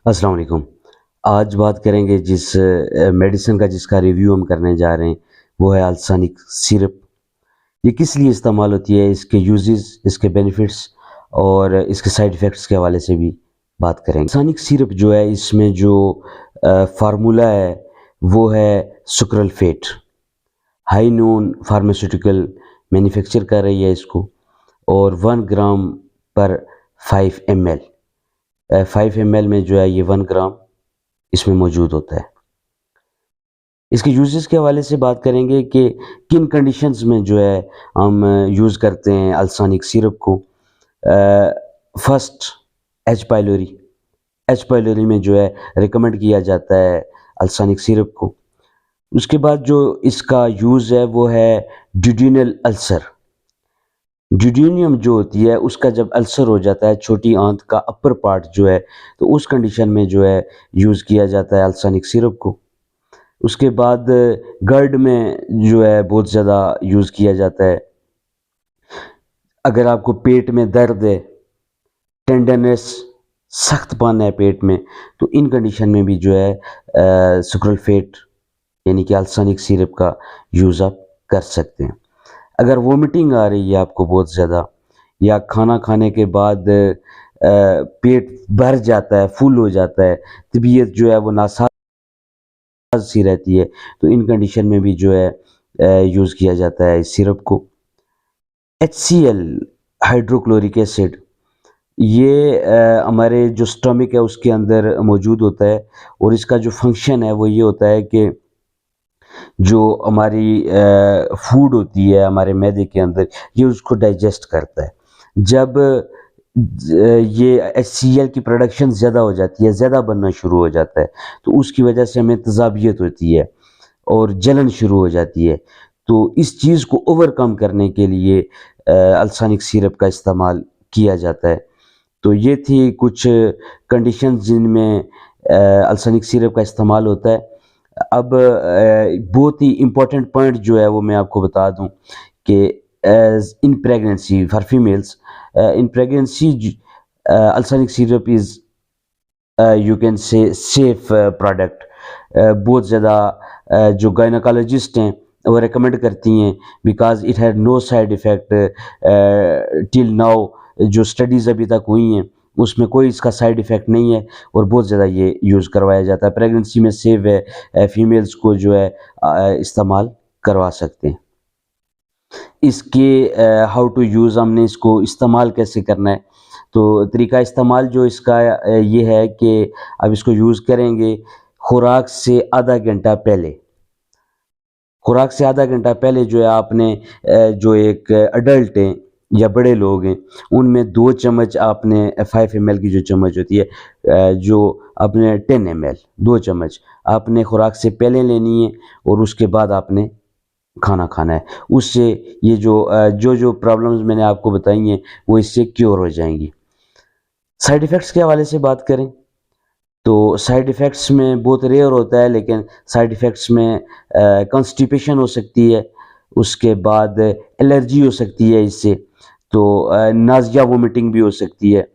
अस्सलाम वालेकुम। आज बात करेंगे जिस मेडिसिन का जिसका रिव्यू हम करने जा रहे हैं, वो है अल्सानिक सिरप। ये किस लिए इस्तेमाल होती है, इसके यूजेस, इसके बेनिफिट्स और इसके साइड इफ़ेक्ट्स के हवाले से भी बात करेंगे। अल्सानिक सिरप जो है, इसमें जो फार्मूला है, वो है सुक्रलफेट। हाई नोन फार्मास्यूटिकल मैन्युफैक्चर कर रही है इसको, और 1 ग्राम पर 5 ml। 5 ml में जो है ये 1 ग्राम इसमें मौजूद होता है। इसके यूजेस के हवाले से बात करेंगे कि किन कंडीशंस में जो है हम यूज़ करते हैं अल्सानिक सिरप को। First, H pylori. H pylori में जो है रिकमेंड किया जाता है अल्सानिक सिरप को। उसके बाद जो इसका यूज़ है वो है ड्यूडेनल अल्सर। ड्यूडेनियम जो होती है उसका जब अल्सर हो जाता है छोटी आंत का अपर पार्ट जो है, तो उस कंडीशन में जो है यूज़ किया जाता है अल्सानिक सिरप को। उसके बाद गर्ड में जो है बहुत ज़्यादा यूज़ किया जाता है। अगर आपको पेट में दर्द है, टेंडरनेस, सख्तपन है पेट में, तो इन कंडीशन में भी जो है सुक्रलफेट यानी कि अल्सानिक सिरप का यूज़ आप कर सकते हैं। अगर वोमिटिंग आ रही है आपको बहुत ज़्यादा, या खाना खाने के बाद पेट भर जाता है, फुल हो जाता है, तबीयत जो है वो नासाज सी रहती है, तो इन कंडीशन में भी जो है यूज़ किया जाता है इस सिरप को। HCl, हाइड्रोक्लोरिक एसिड, ये हमारे जो स्टमक है उसके अंदर मौजूद होता है, और इसका जो फंक्शन है वो ये होता है कि जो हमारी फूड होती है हमारे मैदे के अंदर, ये उसको डाइजेस्ट करता है। जब ये HCl की प्रोडक्शन ज़्यादा हो जाती है, ज़्यादा बनना शुरू हो जाता है, तो उसकी वजह से हमें तेज़ाबियत होती है और जलन शुरू हो जाती है। तो इस चीज़ को ओवरकम करने के लिए अल्सानिक सिरप का इस्तेमाल किया जाता है। तो ये थी कुछ कंडीशंस जिनमें अल्सानिक सिरप का इस्तेमाल होता है। अब बहुत ही इम्पोर्टेंट पॉइंट जो है वो मैं आपको बता दूं कि age in pregnancy for females, in pregnancy अल्सानिक syrup is you can say safe product. बहुत ज़्यादा जो गायनोकोलॉजिस्ट हैं वो रिकमेंड करती हैं, because it had no side effect till now. जो स्टडीज़ अभी तक हुई हैं उसमें कोई इसका साइड इफ़ेक्ट नहीं है, और बहुत ज़्यादा ये यूज़ करवाया जाता है। प्रेगनेंसी में सेफ है, फीमेल्स को जो है इस्तेमाल करवा सकते हैं। इसके हाउ टू यूज़, हमने इसको इस्तेमाल कैसे करना है, तो तरीका इस्तेमाल जो इसका ये है कि अब इसको यूज़ करेंगे खुराक से आधा घंटा पहले। खुराक से आधा घंटा पहले जो है आपने जो एक अडल्ट हैं या बड़े लोग हैं, उनमें 2 चम्मच आपने 5 ml की जो चम्मच होती है, जो आपने 10 ml 2 चम्मच आपने खुराक से पहले लेनी है, और उसके बाद आपने खाना खाना है। उससे ये जो प्रॉब्लम्स मैंने आपको बताई हैं वो इससे क्योर हो जाएंगी। साइड इफ़ेक्ट्स के हवाले से बात करें तो साइड इफ़ेक्ट्स में बहुत रेयर होता है, लेकिन साइड इफ़ेक्ट्स में कॉन्स्टिपेशन हो सकती है, उसके बाद एलर्जी हो सकती है इससे, तो नाज़िया वोमिटिंग भी हो सकती है।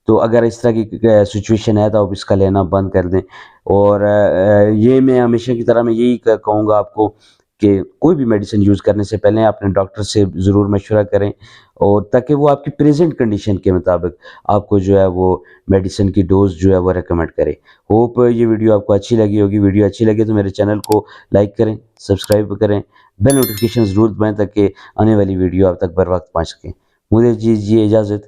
तो अगर इस तरह की सिचुएशन है तो आप इसका लेना बंद कर दें। और ये मैं हमेशा की तरह मैं यही कहूँगा आपको कि कोई भी मेडिसिन यूज़ करने से पहले अपने डॉक्टर से ज़रूर मशवरा करें, और ताकि वो आपकी प्रेजेंट कंडीशन के मुताबिक आपको जो है वो मेडिसिन की डोज जो है वो रेकमेंड करे। होप ये वीडियो आपको अच्छी लगी होगी। वीडियो अच्छी लगे तो मेरे चैनल को लाइक करें, सब्सक्राइब करें, बेल नोटिफिकेशन ज़रूर दबाएं ताकि आने वाली वीडियो आप तक बर वक्त पहुँच सकें। मुझे दीजिए इजाज़त।